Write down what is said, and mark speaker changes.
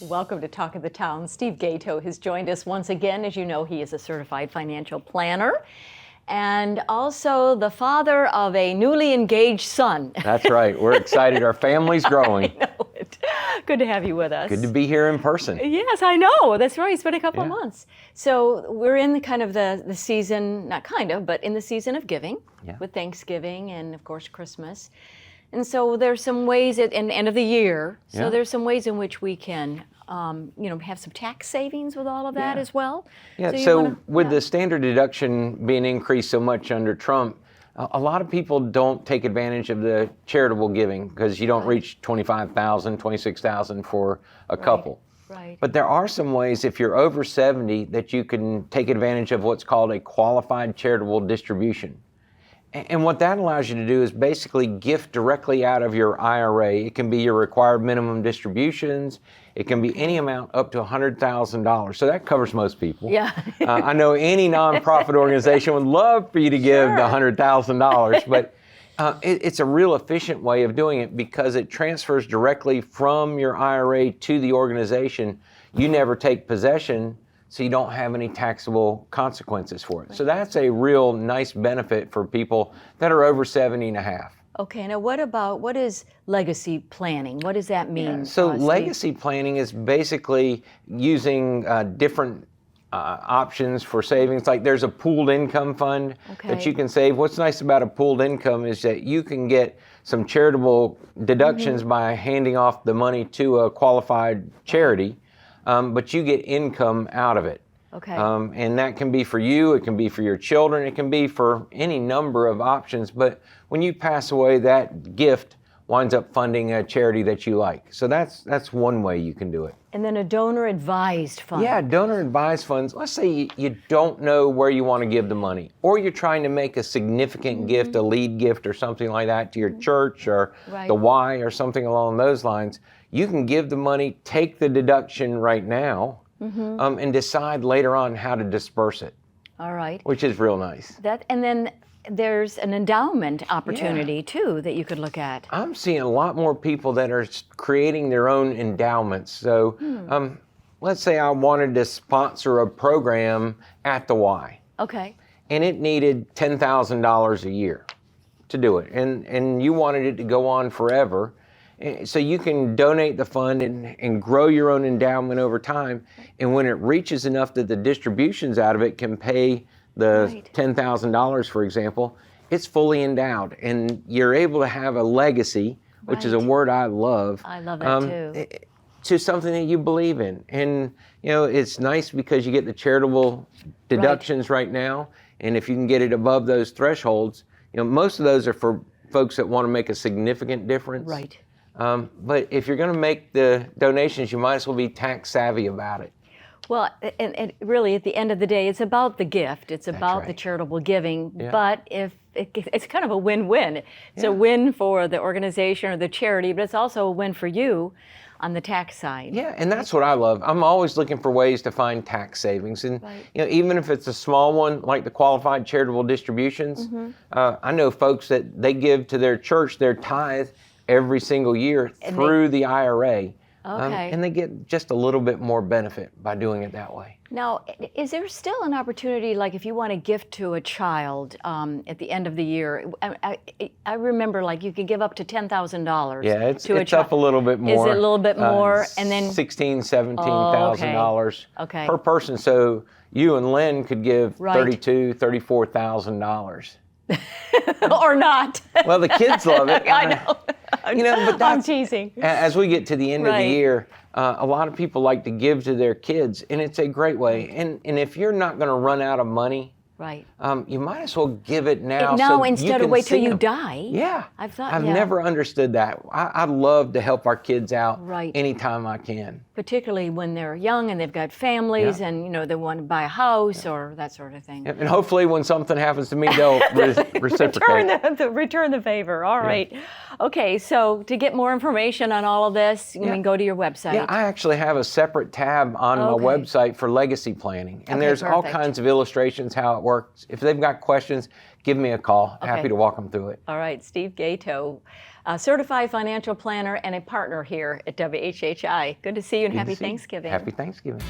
Speaker 1: Welcome to Talk of the Town. Steve Gaito has joined us once again. As you know, he is a certified financial planner and also the father of a newly engaged son.
Speaker 2: That's right. We're excited. Our family's growing.
Speaker 1: I know it. Good to have you with us.
Speaker 2: Good to be here in person.
Speaker 1: Yes, I know. That's right. It's been a couple of months. So we're in the season, not kind of, but in the season of giving with Thanksgiving and, of course, Christmas. And so there's some ways at the end of the year. So there's some ways in which we can, have some tax savings with all of that as well.
Speaker 2: Yeah. So with the standard deduction being increased so much under Trump, a lot of people don't take advantage of the charitable giving because you don't reach $25,000, $26,000 for a couple.
Speaker 1: Right.
Speaker 2: But there are some ways, if you're over 70, that you can take advantage of what's called a qualified charitable distribution. And what that allows you to do is basically gift directly out of your IRA. It can be your required minimum distributions. It can be any amount up to $100,000. So that covers most people.
Speaker 1: Yeah.
Speaker 2: I know any nonprofit organization would love for you to give the $100,000, but it's a real efficient way of doing it because it transfers directly from your IRA to the organization. You never take possession, so you don't have any taxable consequences for it. So that's a real nice benefit for people that are over 70 and a half.
Speaker 1: Okay, now what is legacy planning? What does that mean?
Speaker 2: So legacy planning is basically using different options for savings. Like there's a pooled income fund that you can save. What's nice about a pooled income is that you can get some charitable deductions by handing off the money to a qualified charity. But you get income out of it.
Speaker 1: Okay.
Speaker 2: And that can be for you, it can be for your children, it can be for any number of options. But when you pass away, that gift winds up funding a charity that you like. So that's one way you can do it.
Speaker 1: And then a donor-advised fund.
Speaker 2: Yeah, donor-advised funds. Let's say you don't know where you want to give the money, or you're trying to make a significant gift, a lead gift or something like that to your church or the Y or something along those lines. You can give the money, take the deduction right now, and decide later on how to disperse it.
Speaker 1: All right.
Speaker 2: Which is real nice.
Speaker 1: And then there's an endowment opportunity too that you could look at.
Speaker 2: I'm seeing a lot more people that are creating their own endowments. So let's say I wanted to sponsor a program at the Y.
Speaker 1: Okay.
Speaker 2: And it needed $10,000 a year to do it. And you wanted it to go on forever. So you can donate the fund and grow your own endowment over time. And when it reaches enough that the distributions out of it can pay the $10,000, for example, it's fully endowed. And you're able to have a legacy, which is a word I love.
Speaker 1: I love that too.
Speaker 2: To something that you believe in. And, it's nice because you get the charitable deductions right now. And if you can get it above those thresholds, most of those are for folks that want to make a significant difference.
Speaker 1: Right.
Speaker 2: But if you're going to make the donations, you might as well be tax savvy about it.
Speaker 1: Well, and really, at the end of the day, it's about the gift. It's about the charitable giving.
Speaker 2: Yeah.
Speaker 1: But it's kind of a win-win. It's a win for the organization or the charity, but it's also a win for you on the tax side.
Speaker 2: Yeah, and that's what I love. I'm always looking for ways to find tax savings. And even if it's a small one, like the qualified charitable distributions, I know folks that they give to their church their tithe every single year through the IRA. And they get just a little bit more benefit by doing it that way.
Speaker 1: Now, is there still an opportunity, like if you want to gift to a child at the end of the year? I remember, like, you could give up to $10,000.
Speaker 2: Yeah, it's up a little bit more.
Speaker 1: Is it a little bit more? And then
Speaker 2: $16,000, $17,000 per person. So you and Lynn could give $32,000, $34,000.
Speaker 1: Or not.
Speaker 2: Well, the kids love it.
Speaker 1: I know.
Speaker 2: But
Speaker 1: I'm teasing.
Speaker 2: As we get to the end of the year, a lot of people like to give to their kids, and it's a great way. And if you're not going to run out of money, you might as well give it now.
Speaker 1: Now, instead of wait till you die.
Speaker 2: Yeah.
Speaker 1: I've
Speaker 2: never understood that. I love to help our kids out anytime I can.
Speaker 1: Particularly when they're young and they've got families and, they want to buy a house or that sort of thing.
Speaker 2: And hopefully when something happens to me, they'll reciprocate.
Speaker 1: Return the favor. All right. Okay, so to get more information on all of this, you can go to your website.
Speaker 2: Yeah, I actually have a separate tab on my website for legacy planning. And there's all kinds of illustrations how it works. If they've got questions, give me a call.
Speaker 1: Okay.
Speaker 2: Happy to walk them through it.
Speaker 1: All right, Steve Gaito, a certified financial planner and a partner here at WHHI. Good to see you and happy Thanksgiving.
Speaker 2: Happy Thanksgiving.